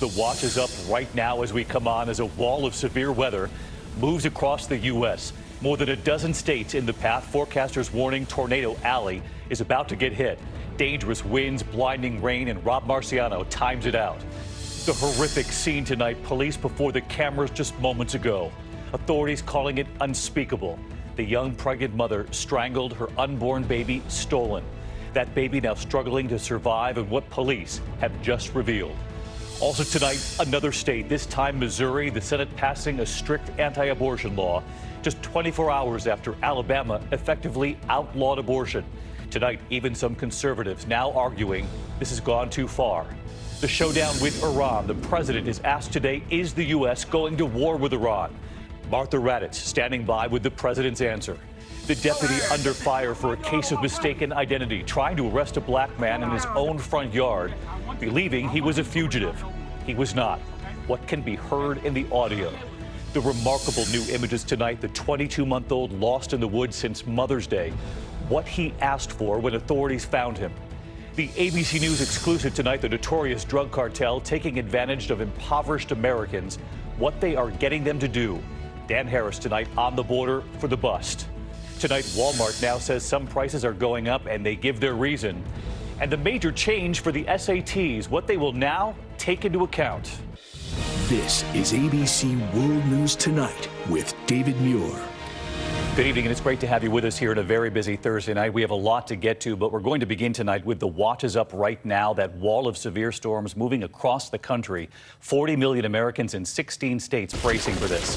The watch is up right now as we come on as a wall of severe weather moves across the U.S. More than a dozen states in the path. Forecasters warning Tornado Alley is about to get hit. Dangerous winds, blinding rain, and Rob Marciano times it out. The horrific scene tonight, police before the cameras just moments ago. Authorities calling it unspeakable. The young pregnant mother strangled, her unborn baby stolen. That baby now struggling to survive, and what police have just revealed. Also tonight, another state, this time Missouri, the Senate passing a strict anti-abortion law just 24 hours after Alabama effectively outlawed abortion. Tonight, even some conservatives now arguing this has gone too far. The showdown with Iran. The president is asked today, is the U.S. going to war with Iran? Martha Raddatz standing by with the president's answer. The deputy under fire for a case of mistaken identity, trying to arrest a black man in his own front yard, believing he was a fugitive. He was not. What can be heard in the audio? The remarkable new images tonight, the 22-month-old lost in the woods since Mother's Day. What he asked for when authorities found him. The ABC News exclusive tonight, the notorious drug cartel taking advantage of impoverished Americans, what they are getting them to do. Dan Harris tonight on the border for the bust. Tonight, Walmart now says some prices are going up, and they give their reason. And the major change for the SATs, what they will now take into account. This is ABC World News Tonight with David Muir. Good evening, and it's great to have you with us here on a very busy Thursday night. We have a lot to get to, but we're going to begin tonight with the watches up right now, that wall of severe storms moving across the country. 40 million Americans in 16 states bracing for this.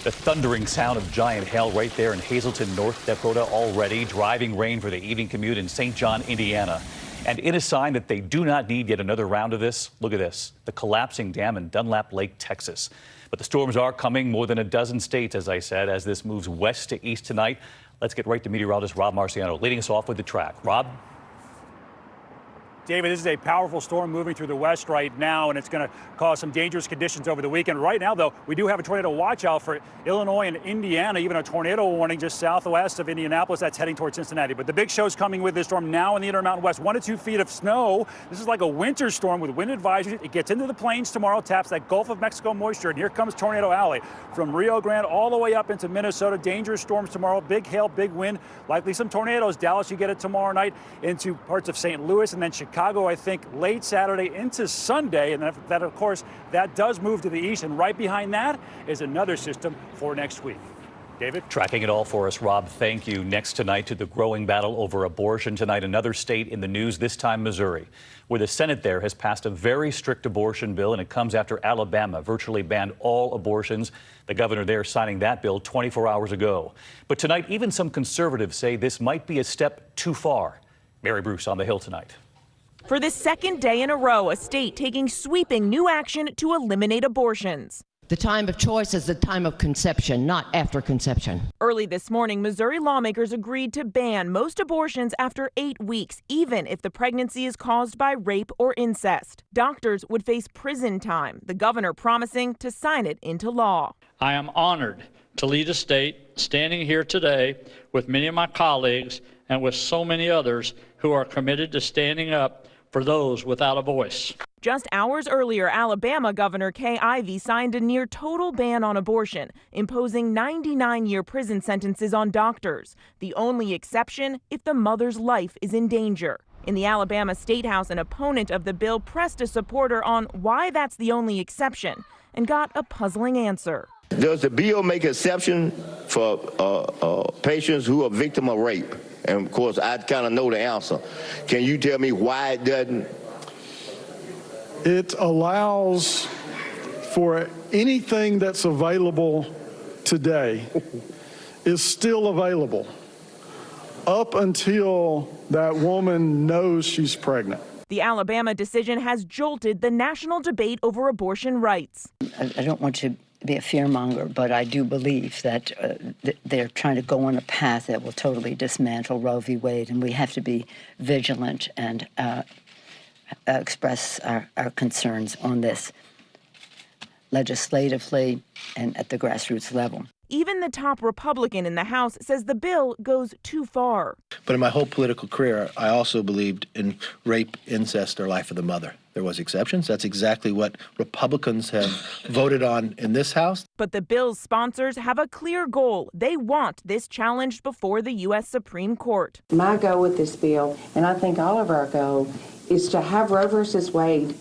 The thundering sound of giant hail right there in Hazleton, North Dakota already. Driving rain for the evening commute in St. John, Indiana. And in a sign that they do not need yet another round of this, look at this, the collapsing dam in Dunlap Lake, Texas. But the storms are coming more than a dozen states, as I said, as this moves west to east tonight. Let's get right to meteorologist Rob Marciano, leading us off with the track. Rob? David, this is a powerful storm moving through the west right now, and it's going to cause some dangerous conditions over the weekend. Right now, though, we do have a tornado watch out for Illinois and Indiana, even a tornado warning just southwest of Indianapolis that's heading towards Cincinnati. But the big show's coming with this storm now in the Intermountain West. 1 to 2 feet of snow. This is like a winter storm with wind advisories. It gets into the plains tomorrow, taps that Gulf of Mexico moisture, and here comes Tornado Alley from Rio Grande all the way up into Minnesota. Dangerous storms tomorrow. Big hail, big wind, likely some tornadoes. Dallas, you get it tomorrow night into parts of St. Louis, and then Chicago, I think, late Saturday into Sunday. And that, of course, that does move to the east. And right behind that is another system for next week. David? Tracking it all for us, Rob. Thank you. Next tonight to the growing battle over abortion. Tonight, another state in the news, this time Missouri, where the Senate there has passed a very strict abortion bill, and it comes after Alabama virtually banned all abortions. The governor there signing that bill 24 hours ago. But tonight, even some conservatives say this might be a step too far. Mary Bruce on the Hill tonight. For the second day in a row, a state taking sweeping new action to eliminate abortions. The time of choice is the time of conception, not after conception. Early this morning, Missouri lawmakers agreed to ban most abortions after 8 weeks, even if the pregnancy is caused by rape or incest. Doctors would face prison time, the governor promising to sign it into law. I am honored to lead a state standing here today with many of my colleagues and with so many others who are committed to standing up for those without a voice. Just hours earlier, Alabama Governor Kay Ivey signed a near total ban on abortion, imposing 99-year prison sentences on doctors. The only exception if the mother's life is in danger. In the Alabama State House, an opponent of the bill pressed a supporter on why that's the only exception and got a puzzling answer. Does the bill make exception for patients who are victim of rape? And of course, I kind of know the answer. Can you tell me why it doesn't? It allows for anything that's available today is still available up until that woman knows she's pregnant. The Alabama decision has jolted the national debate over abortion rights. I don't want to be a fearmonger, but I do believe that they're trying to go on a path that will totally dismantle Roe v. Wade, and we have to be vigilant and express our concerns on this legislatively and at the grassroots level. Even the top Republican in the House says the bill goes too far. But in my whole political career, I also believed in rape, incest, or life of the mother. There was exceptions. That's exactly what Republicans have voted on in this House. But the bill's sponsors have a clear goal. They want this challenged before the U.S. Supreme Court. My goal with this bill, and I think all of our goal, is to have Roe versus Wade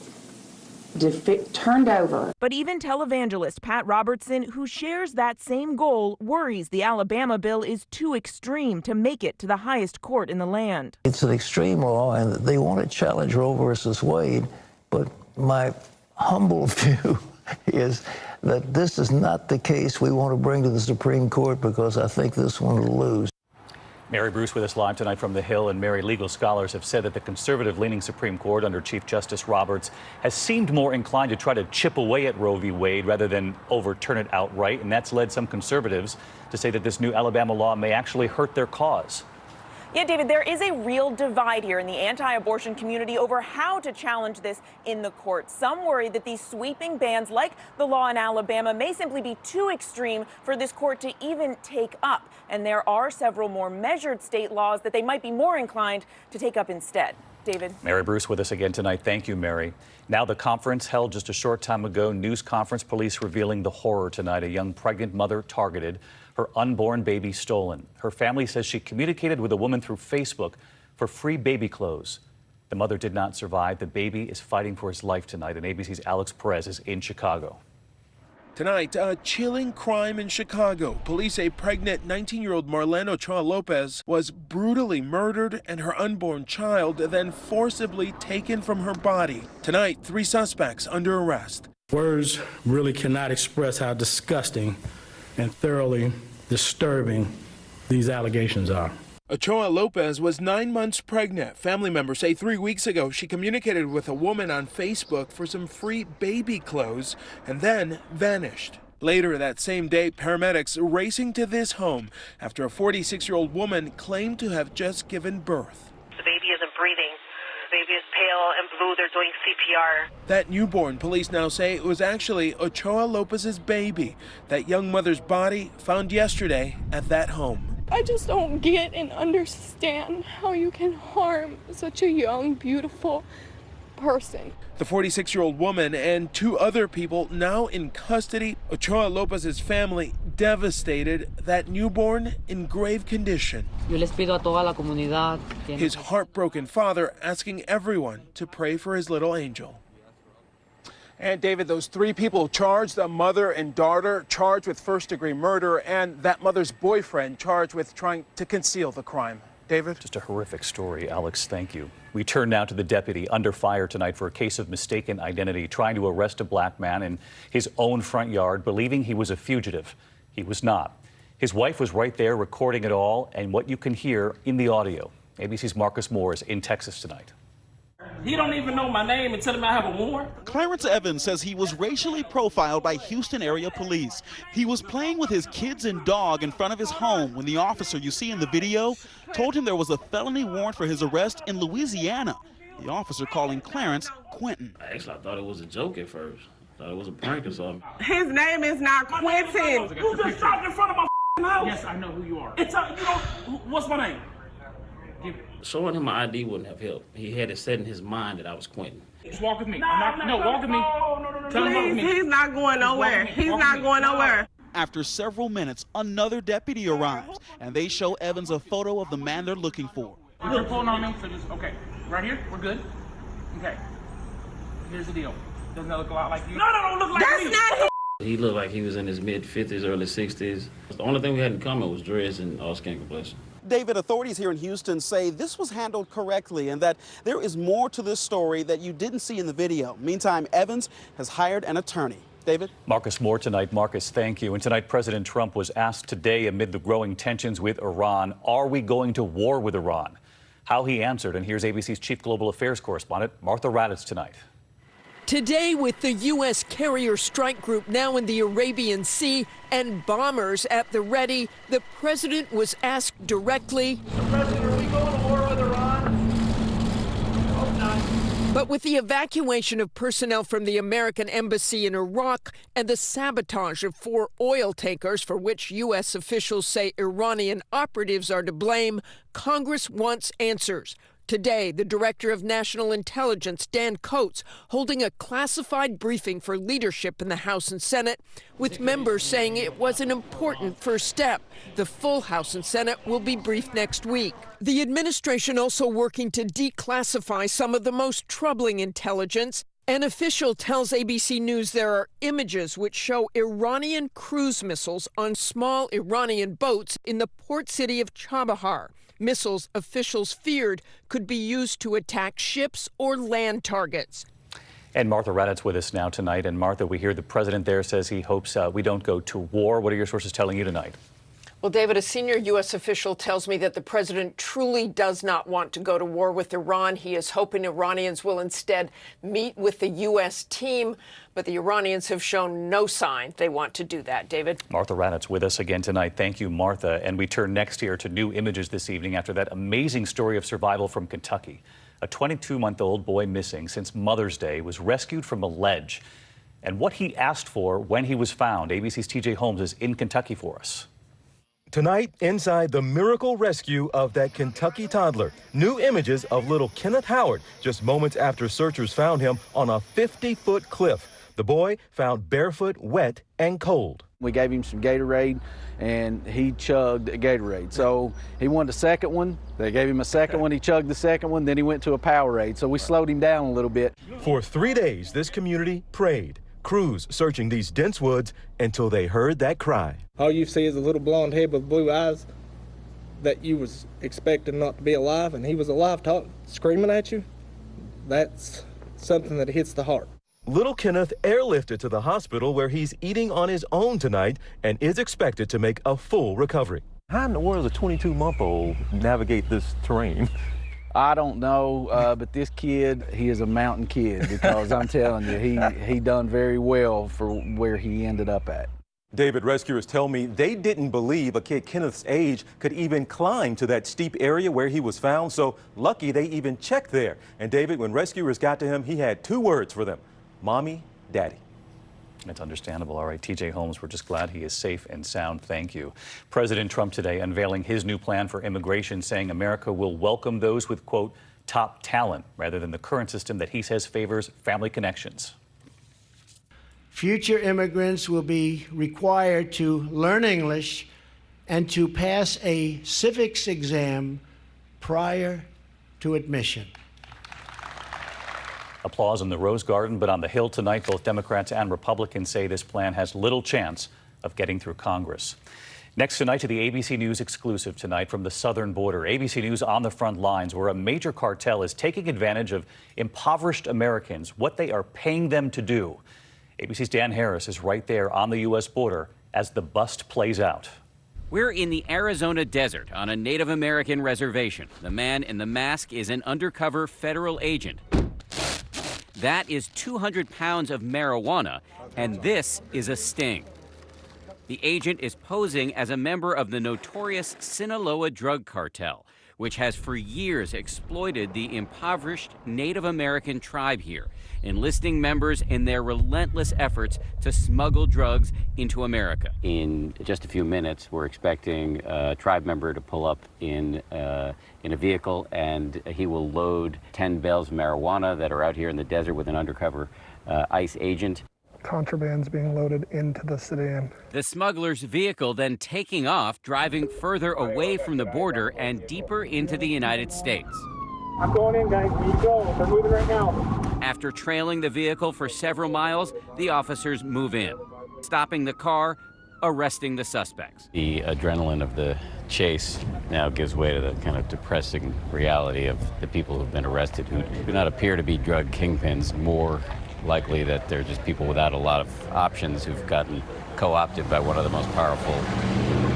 turned over. But even televangelist Pat Robertson, who shares that same goal, worries the Alabama bill is too extreme to make it to the highest court in the land. It's an extreme law, and they want to challenge Roe versus Wade, but my humble view is that this is not the case we want to bring to the Supreme Court, because I think this one will lose. Mary Bruce with us live tonight from the Hill. And Mary, legal scholars have said that the conservative-leaning Supreme Court under Chief Justice Roberts has seemed more inclined to try to chip away at Roe v. Wade rather than overturn it outright. And that's led some conservatives to say that this new Alabama law may actually hurt their cause. Yeah, David, there is a real divide here in the anti-abortion community over how to challenge this in the courts. Some worry that these sweeping bans, like the law in Alabama, may simply be too extreme for this court to even take up. And there are several more measured state laws that they might be more inclined to take up instead. David. Mary Bruce with us again tonight. Thank you, Mary. Now the conference held just a short time ago. News conference, police revealing the horror tonight. A young pregnant mother targeted, her unborn baby stolen. Her family says she communicated with a woman through Facebook for free baby clothes. The mother did not survive. The baby is fighting for his life tonight. And ABC's Alex Perez is in Chicago. Tonight, a chilling crime in Chicago. Police say pregnant 19-year-old Marlene Ochoa Lopez was brutally murdered and her unborn child then forcibly taken from her body. Tonight, 3 suspects under arrest. Words really cannot express how disgusting and thoroughly disturbing these allegations are. Ochoa Lopez was 9 months pregnant. Family members say 3 weeks ago she communicated with a woman on Facebook for some free baby clothes and then vanished. Later that same day, paramedics racing to this home after a 46-year-old woman claimed to have just given birth. The baby isn't breathing. The baby is pale and blue. They're doing CPR. That newborn, police now say, it was actually Ochoa Lopez's baby. That young mother's body found yesterday at that home. I just don't get and understand how you can harm such a young, beautiful person. The 46-year-old woman and 2 other people now in custody. Ochoa Lopez's family devastated. That newborn in grave condition. Yo les pido a toda la comunidad. His heartbroken father asking everyone to pray for his little angel. And David, those 3 people charged, a mother and daughter charged with first-degree murder, and that mother's boyfriend charged with trying to conceal the crime. David? Just a horrific story, Alex. Thank you. We turn now to the deputy under fire tonight for a case of mistaken identity, trying to arrest a black man in his own front yard, believing he was a fugitive. He was not. His wife was right there recording it all, and what you can hear in the audio. ABC's Marcus Moore is in Texas tonight. He don't even know my name and tell him I have a warrant. Clarence Evans says he was racially profiled by Houston area police. He was playing with his kids and dog in front of his home when the officer you see in the video told him there was a felony warrant for his arrest in Louisiana. The officer calling Clarence Quentin. Actually, I thought it was a joke at first. I thought it was a prank or something. His name is not Quentin. You just stopped in front of my house. Yes, I know who you are. What's my name? Showing him my ID wouldn't have helped. He had it set in his mind that I was Quentin. Just walk with me. Walk with me. Tell him walk with me. He's not going nowhere. He's not going nowhere. After several minutes, another deputy arrives, and they show Evans a photo of the man they're looking for. You're pulling on me, so just, okay. Right here, we're good. Okay. Here's the deal. Doesn't that look a lot like you? No, don't look like me. That's not him. He looked like he was in his mid-50s, early 60s. The only thing we had in common was dreads and all skin complexion. David, authorities here in Houston say this was handled correctly and that there is more to this story that you didn't see in the video. Meantime, Evans has hired an attorney. David? Marcus Moore tonight. Marcus, thank you. And tonight, President Trump was asked today amid the growing tensions with Iran, are we going to war with Iran? How he answered, and here's ABC's chief global affairs correspondent, Martha Raddatz tonight. Today, with the U.S. carrier strike group now in the Arabian Sea and bombers at the ready, the president was asked directly, Mr. President, are we going to war with Iran? Hope not. But with the evacuation of personnel from the American embassy in Iraq and the sabotage of 4 oil tankers for which U.S. officials say Iranian operatives are to blame, Congress wants answers. Today, the Director of National Intelligence, Dan Coats, holding a classified briefing for leadership in the House and Senate, with members saying it was an important first step. The full House and Senate will be briefed next week. The administration also working to declassify some of the most troubling intelligence. An official tells ABC News there are images which show Iranian cruise missiles on small Iranian boats in the port city of Chabahar. Missiles officials feared could be used to attack ships or land targets. And Martha Raddatz with us now tonight. And Martha, we hear the president there says he hopes we don't go to war. What are your sources telling you tonight? Well, David, a senior U.S. official tells me that the president truly does not want to go to war with Iran. He is hoping Iranians will instead meet with the U.S. team. But the Iranians have shown no sign they want to do that. David? Martha Raddatz with us again tonight. Thank you, Martha. And we turn next here to new images this evening after that amazing story of survival from Kentucky. A 22-month-old boy missing since Mother's Day was rescued from a ledge. And what he asked for when he was found. ABC's TJ Holmes is in Kentucky for us. Tonight, inside the miracle rescue of that Kentucky toddler, new images of little Kenneth Howard just moments after searchers found him on a 50-foot cliff. The boy found barefoot, wet, and cold. We gave him some Gatorade, and he chugged a Gatorade. So he wanted a second one. They gave him a second one. He chugged the second one. Then he went to a Powerade. So we slowed him down a little bit. For 3 days, this community prayed. Crews searching these dense woods until they heard that cry. All you see is a little blonde head with blue eyes that you was expecting not to be alive, and he was alive, screaming at you. That's something that hits the heart. Little Kenneth airlifted to the hospital where he's eating on his own tonight and is expected to make a full recovery. How in the world does a 22-month-old navigate this terrain? I don't know, but this kid, he is a mountain kid because I'm telling you, he done very well for where he ended up at. David, rescuers tell me they didn't believe a kid Kenneth's age could even climb to that steep area where he was found, so lucky they even checked there. And David, when rescuers got to him, he had 2 words for them: Mommy, Daddy. It's understandable. All right, TJ Holmes, we're just glad he is safe and sound. Thank you. President Trump today unveiling his new plan for immigration, saying America will welcome those with, quote, top talent, rather than the current system that he says favors family connections. Future immigrants will be required to learn English and to pass a civics exam prior to admission. Applause in the Rose Garden, but on the Hill tonight, both Democrats and Republicans say this plan has little chance of getting through Congress. Next tonight to the ABC News exclusive tonight from the southern border. ABC News on the front lines, where a major cartel is taking advantage of impoverished Americans, what they are paying them to do. ABC's Dan Harris is right there on the U.S. border as the bust plays out. We're in the Arizona desert on a Native American reservation. The man in the mask is an undercover federal agent. That is 200 pounds of marijuana, and this is a sting. The agent is posing as a member of the notorious Sinaloa drug cartel, which has for years exploited the impoverished Native American tribe here, enlisting members in their relentless efforts to smuggle drugs into America. In just a few minutes, we're expecting a tribe member to pull up in a vehicle, and he will load 10 bales of marijuana that are out here in the desert with an undercover ICE agent. Contraband's being loaded into the sedan. The smuggler's vehicle then taking off, driving further away from the border and deeper into the United States. I'm going in, guys. We go. They're moving right now. After trailing the vehicle for several miles, the officers move in, stopping the car, arresting the suspects. The adrenaline of the chase now gives way to the kind of depressing reality of the people who've been arrested who do not appear to be drug kingpins, more likely that they're just people without a lot of options who've gotten co-opted by one of the most powerful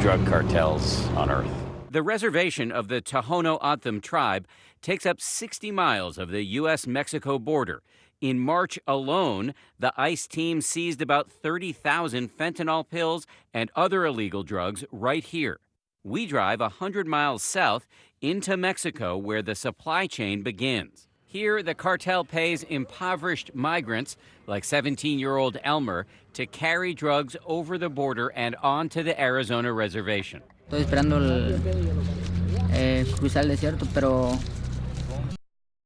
drug cartels on earth. The reservation of the Tohono O'odham tribe takes up 60 miles of the U.S.-Mexico border. In March alone, the ICE team seized about 30,000 fentanyl pills and other illegal drugs right here. We drive 100 miles south into Mexico, where the supply chain begins. Here, the cartel pays impoverished migrants, like 17-year-old Elmer, to carry drugs over the border and onto the Arizona reservation. Estoy esperando cruzar el desierto, pero